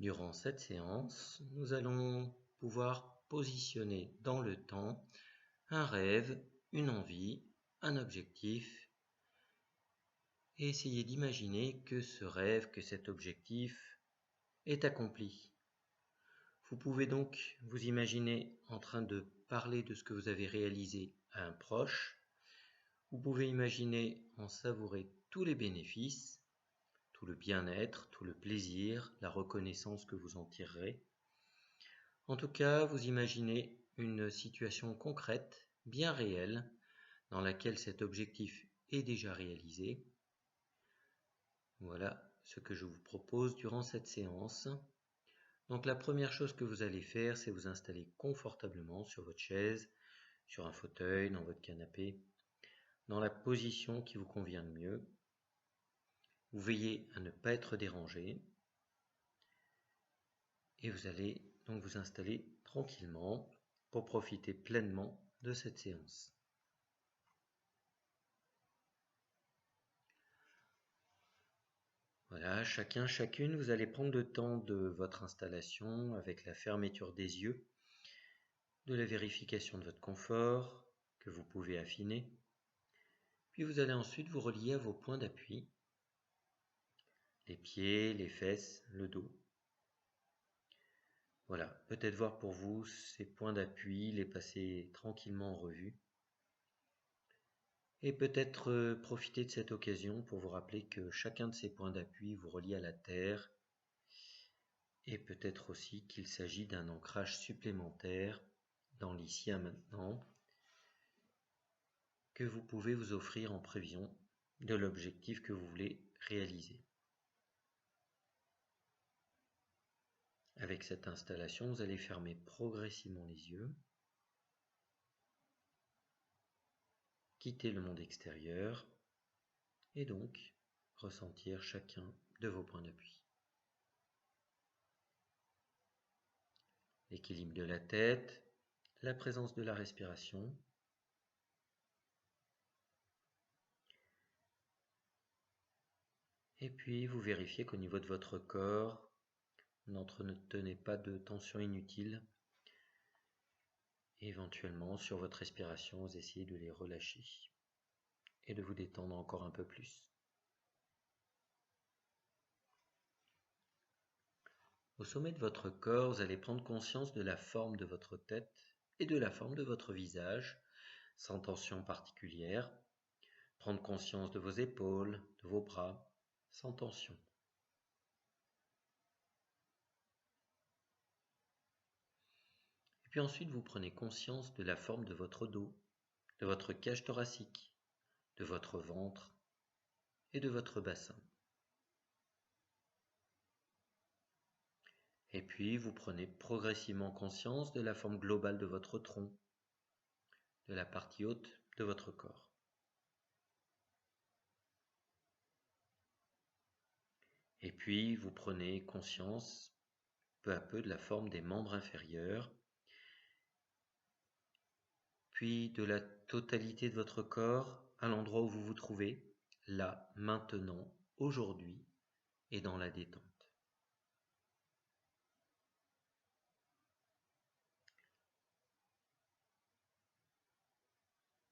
Durant cette séance, nous allons pouvoir positionner dans le temps un rêve, une envie, un objectif et essayer d'imaginer que ce rêve, que cet objectif est accompli. Vous pouvez donc vous imaginer en train de parler de ce que vous avez réalisé à un proche. Vous pouvez imaginer en savourer tous les bénéfices, tout le bien-être, tout le plaisir, la reconnaissance que vous en tirerez. En tout cas, vous imaginez une situation concrète, bien réelle, dans laquelle cet objectif est déjà réalisé. Voilà ce que je vous propose durant cette séance. Donc la première chose que vous allez faire, c'est vous installer confortablement sur votre chaise, sur un fauteuil, dans votre canapé, dans la position qui vous convient le mieux. Vous veillez à ne pas être dérangé et vous allez donc vous installer tranquillement pour profiter pleinement de cette séance. Voilà, chacun, chacune, vous allez prendre le temps de votre installation avec la fermeture des yeux, de la vérification de votre confort que vous pouvez affiner. Puis vous allez ensuite vous relier à vos points d'appui, les pieds, les fesses, le dos. Voilà, peut-être voir pour vous ces points d'appui, les passer tranquillement en revue. Et peut-être profiter de cette occasion pour vous rappeler que chacun de ces points d'appui vous relie à la terre et peut-être aussi qu'il s'agit d'un ancrage supplémentaire dans l'ici et maintenant que vous pouvez vous offrir en prévision de l'objectif que vous voulez réaliser. Avec cette installation, vous allez fermer progressivement les yeux, quitter le monde extérieur et donc ressentir chacun de vos points d'appui. L'équilibre de la tête, la présence de la respiration. Et puis vous vérifiez qu'au niveau de votre corps, vous n'entretenez pas de tension inutile. Et éventuellement, sur votre respiration, vous essayez de les relâcher et de vous détendre encore un peu plus. Au sommet de votre corps, vous allez prendre conscience de la forme de votre tête et de la forme de votre visage, sans tension particulière. Prendre conscience de vos épaules, de vos bras, sans tension. Et puis ensuite, vous prenez conscience de la forme de votre dos, de votre cage thoracique, de votre ventre et de votre bassin. Et puis, vous prenez progressivement conscience de la forme globale de votre tronc, de la partie haute de votre corps. Et puis, vous prenez conscience peu à peu de la forme des membres inférieurs, puis de la totalité de votre corps à l'endroit où vous vous trouvez, là, maintenant, aujourd'hui, et dans la détente.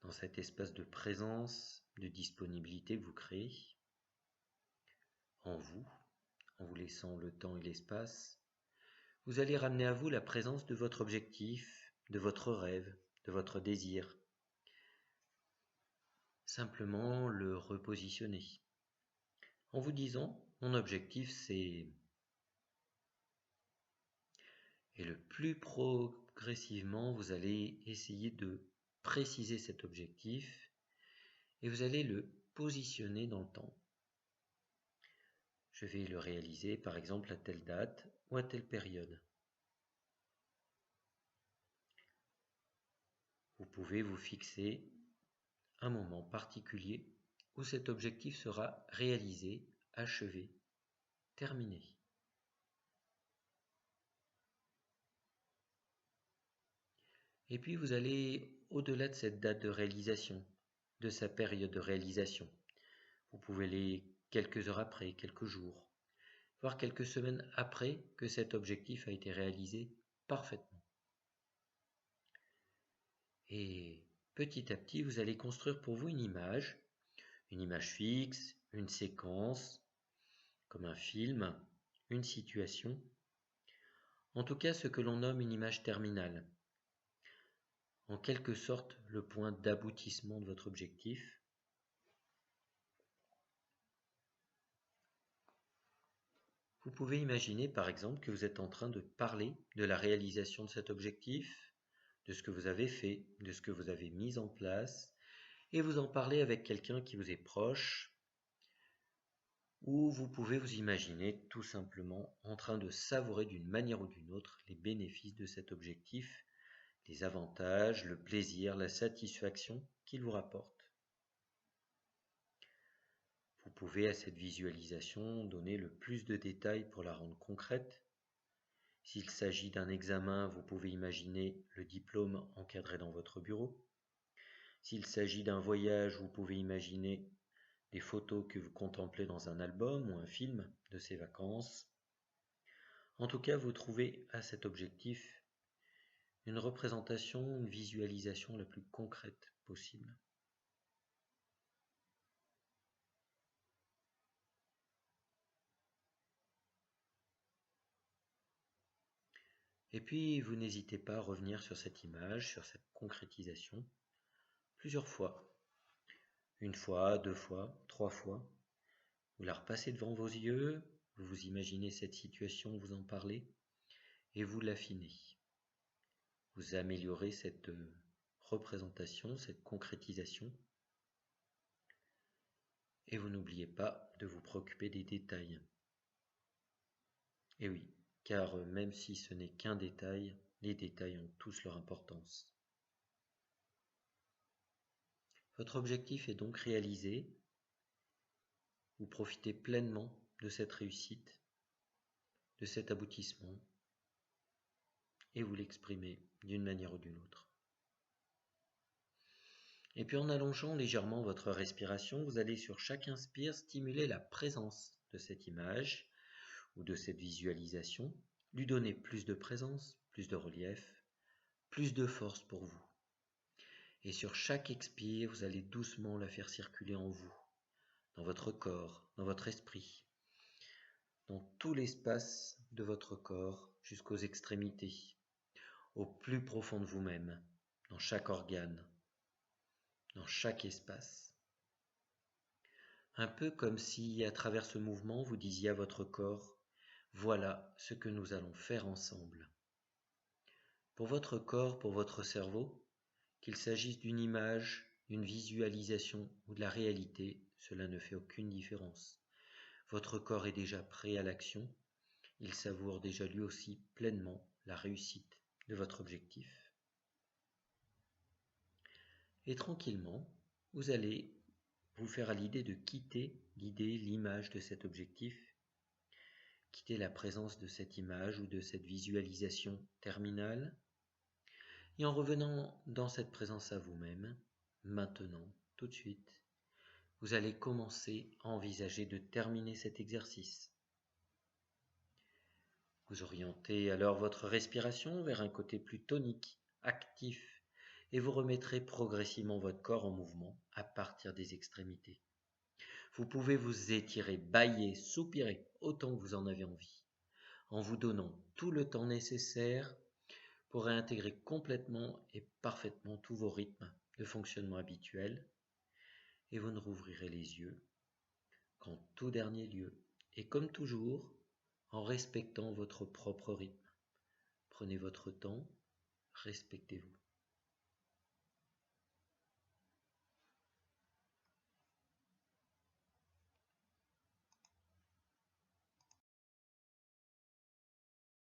Dans cet espace de présence, de disponibilité que vous créez, en vous laissant le temps et l'espace, vous allez ramener à vous la présence de votre objectif, de votre rêve, de votre désir. Simplement le repositionner. En vous disant, mon objectif c'est... Et le plus progressivement, vous allez essayer de préciser cet objectif et vous allez le positionner dans le temps. Je vais le réaliser par exemple à telle date ou à telle période. Vous pouvez vous fixer un moment particulier où cet objectif sera réalisé, achevé, terminé. Et puis vous allez au-delà de cette date de réalisation, de sa période de réalisation. Vous pouvez aller quelques heures après, quelques jours. voire quelques semaines après que cet objectif a été réalisé parfaitement. Et petit à petit, vous allez construire pour vous une image fixe, une séquence, comme un film, une situation, en tout cas ce que l'on nomme une image terminale, en quelque sorte le point d'aboutissement de votre objectif. Vous pouvez imaginer par exemple que vous êtes en train de parler de la réalisation de cet objectif, de ce que vous avez fait, de ce que vous avez mis en place, et vous en parlez avec quelqu'un qui vous est proche, ou vous pouvez vous imaginer tout simplement en train de savourer d'une manière ou d'une autre les bénéfices de cet objectif, les avantages, le plaisir, la satisfaction qu'il vous rapporte. Vous pouvez à cette visualisation donner le plus de détails pour la rendre concrète. S'il s'agit d'un examen, vous pouvez imaginer le diplôme encadré dans votre bureau. S'il s'agit d'un voyage, vous pouvez imaginer des photos que vous contemplez dans un album ou un film de ces vacances. En tout cas, vous trouvez à cet objectif une représentation, une visualisation la plus concrète possible. Et puis, vous n'hésitez pas à revenir sur cette image, sur cette concrétisation, plusieurs fois. Une fois, 2 fois, 3 fois. Vous la repassez devant vos yeux, vous vous imaginez cette situation, vous en parlez, et vous l'affinez. Vous améliorez cette représentation, cette concrétisation, et vous n'oubliez pas de vous préoccuper des détails. Et oui, car même si ce n'est qu'un détail, les détails ont tous leur importance. Votre objectif est donc réalisé. Vous profitez pleinement de cette réussite, de cet aboutissement, et vous l'exprimez d'une manière ou d'une autre. Et puis en allongeant légèrement votre respiration, vous allez sur chaque inspire stimuler la présence de cette image ou de cette visualisation, lui donner plus de présence, plus de relief, plus de force pour vous. Et sur chaque expire, vous allez doucement la faire circuler en vous, dans votre corps, dans votre esprit, dans tout l'espace de votre corps jusqu'aux extrémités, au plus profond de vous-même, dans chaque organe, dans chaque espace. Un peu comme si, à travers ce mouvement, vous disiez à votre corps, voilà ce que nous allons faire ensemble. Pour votre corps, pour votre cerveau, qu'il s'agisse d'une image, d'une visualisation ou de la réalité, cela ne fait aucune différence. Votre corps est déjà prêt à l'action, il savoure déjà lui aussi pleinement la réussite de votre objectif. Et tranquillement, vous allez vous faire à l'idée de quitter l'idée, l'image de cet objectif, quitter la présence de cette image ou de cette visualisation terminale, et en revenant dans cette présence à vous-même, maintenant, tout de suite, vous allez commencer à envisager de terminer cet exercice. Vous orientez alors votre respiration vers un côté plus tonique, actif, et vous remettrez progressivement votre corps en mouvement à partir des extrémités. Vous pouvez vous étirer, bâiller, soupirer autant que vous en avez envie, en vous donnant tout le temps nécessaire pour réintégrer complètement et parfaitement tous vos rythmes de fonctionnement habituels, et vous ne rouvrirez les yeux qu'en tout dernier lieu, et comme toujours, en respectant votre propre rythme. Prenez votre temps, respectez-vous.